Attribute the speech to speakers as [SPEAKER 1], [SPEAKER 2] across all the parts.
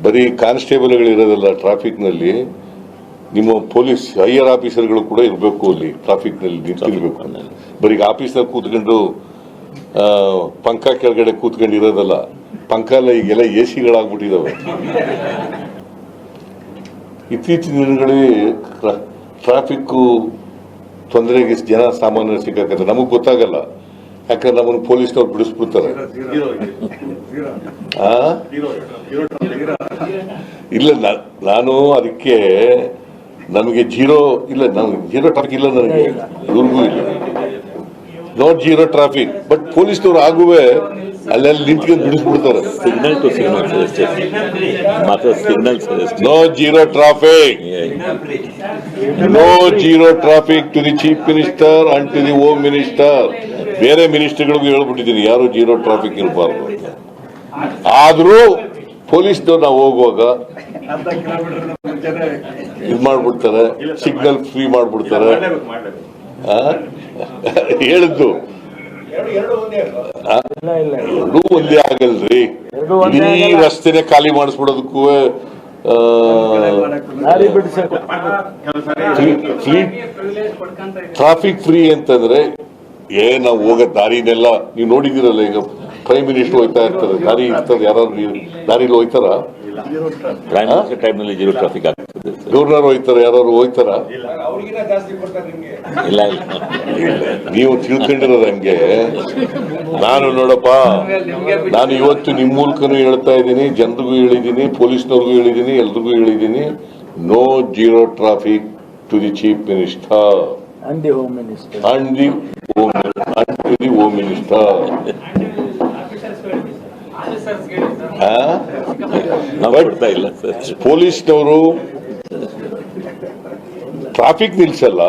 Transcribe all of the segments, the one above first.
[SPEAKER 1] ಬರೀ ಕಾನ್ಸ್ಟೇಬಲ್ಗಳು ಇರೋದಲ್ಲ ಟ್ರಾಫಿಕ್ನಲ್ಲಿ, ನಿಮ್ಮ ಪೊಲೀಸ್ ಹೈಯರ್ ಆಫೀಸರ್ಗಳು ಕೂಡ ಇರಬೇಕು, ಅಲ್ಲಿ ಟ್ರಾಫಿಕ್ನಲ್ಲಿ ನಿಂತಿರ್ಬೇಕು. ಬರೀ ಆಫೀಸರ್ ಕೂತ್ಕೊಂಡು ಪಂಖ ಕೆಳಗಡೆ ಕೂತ್ಕೊಂಡು ಇರೋದಲ್ಲ, ಪಂಖ ಎಲ್ಲ ಈಗೆಲ್ಲ AC ಗಳಾಗ್ಬಿಟ್ಟಿದಾವೆ. ಇತ್ತೀಚಿನ ದಿನಗಳಲ್ಲಿ ಟ್ರಾಫಿಕ್ ತೊಂದರೆಗೆ ಜನ ಸಾಮಾನ್ಯರು ಸಿಕ್ಕಾಕತ್ತೆ. ನಮಗ್ ಗೊತ್ತಾಗಲ್ಲ, ಯಾಕಂದ್ರೆ ನಮ್ಮನ್ನು ಪೊಲೀಸ್ನವ್ರು ಬಿಡಿಸ್ಬಿಡ್ತಾರೆ. ಇಲ್ಲ, ನಾನು ಅದಕ್ಕೆ ನಮಗೆ ಜೀರೋ ಟ್ರಾಫಿಕ್ ಇಲ್ಲ, ನನಗೆ ಇವ್ರಿಗೂ ಇಲ್ಲ, ನಾಟ್ ಜೀರೋ ಟ್ರಾಫಿಕ್. ಬಟ್ ಪೊಲೀಸ್ನವ್ರು ಆಗುವೆ ಅಲ್ಲೆಲ್ಲಿ ನಿಂತ್ಕೊಂಡು ಬಿಡಿಸ್ಬಿಡ್ತಾರೆ.
[SPEAKER 2] ಸಿಗ್ನಲ್ ಟು ಸಿಗ್ನಲ್, ಮಾತ್ರ signal.
[SPEAKER 1] No zero traffic, no zero traffic to the chief minister and to the home minister. ಬೇರೆ ಮಿನಿಸ್ಟರ್ಗಳಿಗೂ ಹೇಳ್ಬಿಟ್ಟಿದ್ದೀನಿ, ಯಾರು ಜೀರೋ ಟ್ರಾಫಿಕ್ ಇರಬಾರ್ದು. ಆದ್ರೂ ಪೊಲೀಸ್ನವ್ರು ನಾವು ಹೋಗುವಾಗ ಇದು ಮಾಡ್ಬಿಡ್ತಾರೆ, ಸಿಗ್ನಲ್ ಫ್ರೀ ಮಾಡ್ಬಿಡ್ತಾರೆ. ಹೇಳಿದ್ದು ಎರಡೂ ಒಂದೇ ಆಗಲ್ರಿ. ಈ ರಸ್ತೆನೆ ಖಾಲಿ ಮಾಡಿಸ್ಬಿಡೋದಕ್ಕೂ ಟ್ರಾಫಿಕ್ ಫ್ರೀ ಅಂತಂದ್ರೆ ನಾವು ಹೋಗೋ ದಾರಿನೆಲ್ಲ ನೀವು ನೋಡಿದಿರಲ್ಲ. ಈಗ ಪ್ರೈಮ್ ಮಿನಿಸ್ಟರ್ ಹೋಯ್ತಾ ಇರ್ತಾರೆ, ದಾರಿ ಇರ್ತದೆ, ಯಾರಾದ್ರು ದಾರಿಲಿ ಹೋಯ್ತಾರ?
[SPEAKER 2] ಟೈಮ್ನಲ್ಲಿ ಜೀರೋ ಟ್ರಾಫಿಕ್ ಆಗ್ತದೆ.
[SPEAKER 1] ಗವರ್ನರ್ ಹೋಯ್ತಾರ, ಯಾರು ಹೋಯ್ತಾರ?
[SPEAKER 2] ಇಲ್ಲ,
[SPEAKER 1] ನೀವು ತಿಳ್ಕೊಂಡಿರೋದು ಹಂಗೆ. ನಾನು ನೋಡಪ್ಪ, ನಾನು ಇವತ್ತು ನಿಮ್ಮ ಮೂಲಕನೂ ಹೇಳ್ತಾ ಇದ್ದೀನಿ, ಜನರಿಗೂ ಹೇಳಿದ್ದೀನಿ, ಪೊಲೀಸ್ನವ್ರಿಗೂ ಹೇಳಿದ್ದೀನಿ, ಎಲ್ರಿಗೂ ಹೇಳಿದ್ದೀನಿ, no zero traffic to the chief minister
[SPEAKER 3] and the home minister
[SPEAKER 1] and to the home minister. ಪೊಲೀಸ್ನವರು ಟ್ರಾಫಿಕ್ ನಿಲ್ಸಲ್ಲ,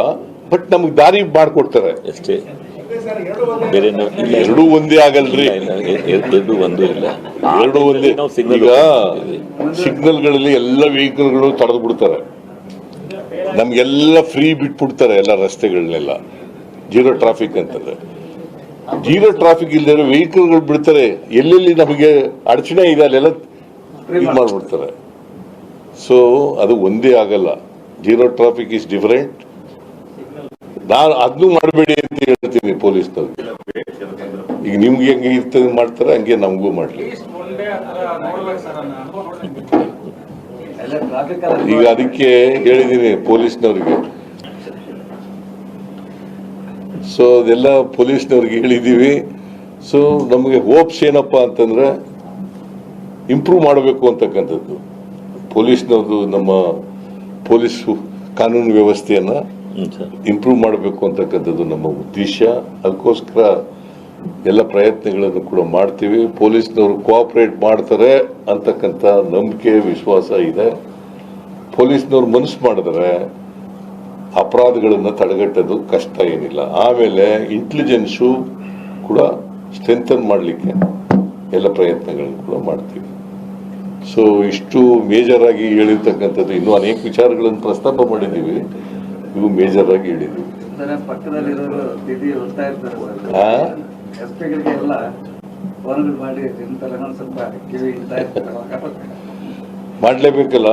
[SPEAKER 1] ಬಟ್ ನಮ್ಗೆ ದಾರಿ ಮಾಡ್ಕೊಡ್ತಾರೆ
[SPEAKER 2] ಅಷ್ಟೇ. ಬೇರೆ
[SPEAKER 1] ಎರಡೂ ಒಂದೇ ಆಗಲ್ರಿ.
[SPEAKER 2] ಎರಡು ಒಂದು ಇಲ್ಲ,
[SPEAKER 1] ಎರಡು ಒಂದೇ. ಈಗ ಸಿಗ್ನಲ್ಗಳಲ್ಲಿ ಎಲ್ಲ ವೆಹಿಕಲ್ಗಳು ತಡೆದು ಬಿಡ್ತಾರೆ, ನಮ್ಗೆಲ್ಲ ಫ್ರೀ ಬಿಟ್ಬಿಡ್ತಾರೆ ಎಲ್ಲ ರಸ್ತೆಗಳನ್ನೆಲ್ಲ. ಜೀರೋ ಟ್ರಾಫಿಕ್ ಅಂತಂದ್ರೆ ಜೀರೋ ಟ್ರಾಫಿಕ್ ಇಲ್ಲದೆ ವೆಹಿಕಲ್ಗಳು ಬಿಡ್ತಾರೆ, ಎಲ್ಲೆಲ್ಲಿ ನಮಗೆ ಅಡಚಣೆ ಇದೆ ಅಲ್ಲೆಲ್ಲ ಇದು ಮಾಡ್ಬಿಡ್ತಾರೆ. ಸೊ ಅದು ಒಂದೇ ಆಗಲ್ಲ. Zero traffic is different. ನಾನು ಅದನ್ನು ಮಾಡಬೇಡಿ ಅಂತ ಹೇಳ್ತೀನಿ ಪೊಲೀಸ್ನವ್ರಿಗೆ. ಈಗ ನಿಮ್ಗೆ ಹೆಂಗೆ ಇರ್ತದೆ ಮಾಡ್ತಾರೆ, ಹಂಗೆ ನಮಗೂ ಮಾಡ್ಲಿ. ಈಗ ಅದಕ್ಕೆ ಹೇಳಿದ್ದೀನಿ ಪೊಲೀಸ್ನವ್ರಿಗೆ. ಸೊ ಅದೆಲ್ಲ ಪೊಲೀಸ್ನವ್ರಿಗೆ ಹೇಳಿದೀವಿ. ಸೊ ನಮಗೆ ಹೋಪ್ಸ್ ಏನಪ್ಪಾ ಅಂತಂದ್ರೆ ಇಂಪ್ರೂವ್ ಮಾಡಬೇಕು ಅಂತಕ್ಕಂಥದ್ದು. ಪೊಲೀಸ್ನವ್ರದ್ದು ನಮ್ಮ ಪೊಲೀಸ್ ಕಾನೂನು ವ್ಯವಸ್ಥೆಯನ್ನ ಇಂಪ್ರೂವ್ ಮಾಡಬೇಕು ಅಂತಕ್ಕಂಥದ್ದು ನಮ್ಮ ಉದ್ದೇಶ. ಅದಕ್ಕೋಸ್ಕರ ಎಲ್ಲ ಪ್ರಯತ್ನಗಳನ್ನು ಕೂಡ ಮಾಡ್ತೀವಿ. ಪೊಲೀಸ್ನವರು ಕೋಆಪರೇಟ್ ಮಾಡ್ತಾರೆ ಅಂತಕ್ಕಂಥ ನಂಬಿಕೆ, ವಿಶ್ವಾಸ ಇದೆ. ಪೊಲೀಸ್ನವ್ರು ಮನಸ್ಸು ಮಾಡಿದ್ರೆ ಅಪರಾಧಗಳನ್ನು ತಡೆಗಟ್ಟೋದು ಕಷ್ಟ ಏನಿಲ್ಲ. ಆಮೇಲೆ ಇಂಟೆಲಿಜೆನ್ಸು ಕೂಡ ಸ್ಟ್ರೆಂಥನ್ ಮಾಡಲಿಕ್ಕೆ ಎಲ್ಲ ಪ್ರಯತ್ನಗಳನ್ನು ಕೂಡ ಮಾಡ್ತೀವಿ. ಸೊ ಇಷ್ಟು ಮೇಜರ್ ಆಗಿ ಹೇಳಿರ್ತಕ್ಕಂಥದ್ದು. ಇನ್ನೂ ಅನೇಕ ವಿಚಾರಗಳನ್ನು ಪ್ರಸ್ತಾಪ ಮಾಡಿದ್ದೀವಿ, ಇವು ಮೇಜರ್ ಆಗಿ ಹೇಳಿದ್ದೀವಿ. ಮಾಡಲೇಬೇಕಲ್ಲ.